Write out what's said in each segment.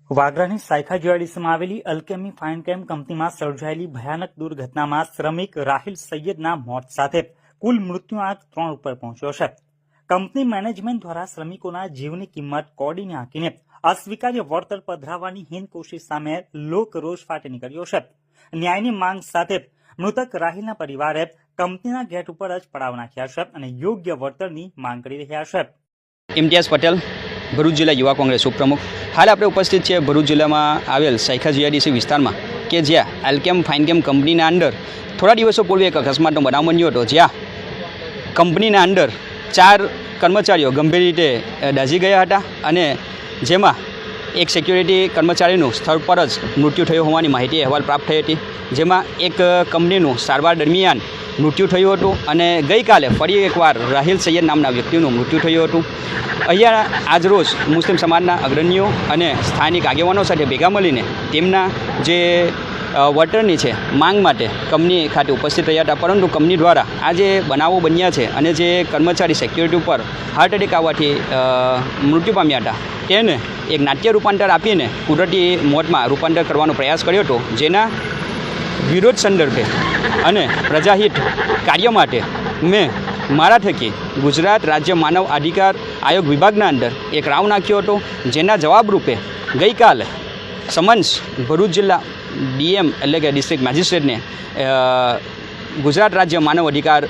વાગરાની સાયખા જ્વેલરીસમાં આવેલી અલ્કેમી ફાઇન કેમ કંપનીમાં સર્જાયેલી ભયાનક દુર્ઘટનામાં શ્રમિક રાહિલ સૈયદના મોત સાથે કુલ મૃત્યુઆંક 3 ઉપર પહોંચ્યો છે। કંપની મેનેજમેન્ટ દ્વારા શ્રમિકોના જીવની કિંમત કોડીને આંકીને અસ્વીકાર્ય વળતર પધરાવવાની હીન કોશિશ સામે લોકરોષ ફાટી નીકળ્યો છે। ન્યાયની માંગ સાથે મૃતક રાહિલના પરિવારે કંપનીના ગેટ ઉપર જ પડાવ નાખ્યા છે અને યોગ્ય વળતરની માંગ કરી રહ્યા છે। ઇમ્તિયાઝ પટેલ, ભરૂચ જિલ્લા યુવા કોંગ્રેસ ઉપપ્રમુખ। હાલ આપણે ઉપસ્થિત છીએ ભરૂચ જિલ્લામાં આવેલ સાયખા જીઆઈડીસી વિસ્તારમાં કે જ્યાં આલ્કેમ ફાઇનકેમ કંપનીના અંદર થોડા દિવસો પૂર્વે એક અકસ્માતનો બનાવ બન્યો હતો, જ્યાં કંપનીના અંદર 4 કર્મચારીઓ ગંભીર રીતે દાઝી ગયા હતા અને જેમાં એક સિક્યુરિટી કર્મચારીનું સ્થળ પર જ મૃત્યુ થયું હોવાની માહિતી અહેવાલ પ્રાપ્ત થઈ હતી, જેમાં એક કંપનીનું સારવાર દરમિયાન મૃત્યુ થયું હતું અને ગઈકાલે ફરી એકવાર રાહિલ સૈયદ નામના વ્યક્તિનું મૃત્યુ થયું હતું। અહીંયા આજરોજ મુસ્લિમ સમાજના અગ્રણીઓ અને સ્થાનિક આગેવાનો સાથે ભેગા મળીને તેમના જે વળતરની છે માંગ માટે કંપની ખાતે ઉપસ્થિત રહ્યા હતા, પરંતુ કંપની દ્વારા આ જે બનાવો બન્યા છે અને જે કર્મચારી સિક્યુરિટી ઉપર હાર્ટ એટેક આવવાથી મૃત્યુ પામ્યા હતા તેને એક નાટ્ય રૂપાંતર આપીને કુદરતી મોતમાં રૂપાંતર કરવાનો પ્રયાસ કર્યો હતો, જેના વિરોધ સંદર્ભે અને પ્રજાહિત કાર્ય માટે મેં મારા થકી ગુજરાત રાજ્ય માનવ અધિકાર આયોગ વિભાગના અંદર એક રાવ નાખ્યો હતો, જેના જવાબરૂપે ગઈકાલે સમન્સ ભરૂચ જિલ્લા ડીએમ એટલે કે ડિસ્ટ્રિક્ટ મેજિસ્ટ્રેટને ગુજરાત રાજ્ય માનવ અધિકાર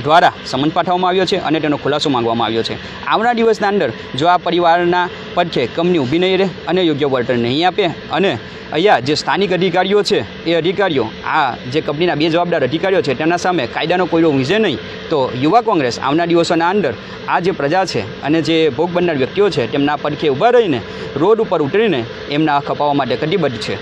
દ્વારા સમન પાઠવવામાં આવ્યો છે અને તેનો ખુલાસો માંગવામાં આવ્યો છે। આવનારા દિવસના અંદર જો આ પરિવારના પડખે કંપની ઊભી નહીં રહે અને યોગ્ય વળતર નહીં આપે અને અહીંયા જે સ્થાનિક અધિકારીઓ છે એ અધિકારીઓ આ જે કંપનીના 2 જવાબદાર અધિકારીઓ છે તેના સામે કાયદાનો કોઈનો વિજય નહીં, તો યુવા કોંગ્રેસ આવનારા દિવસોના અંદર આ જે પ્રજા છે અને જે ભોગ બનનાર વ્યક્તિઓ છે તેમના પડખે ઊભા રહીને રોડ ઉપર ઉતરીને એમના હક અપાવવા માટે કટિબદ્ધ છે।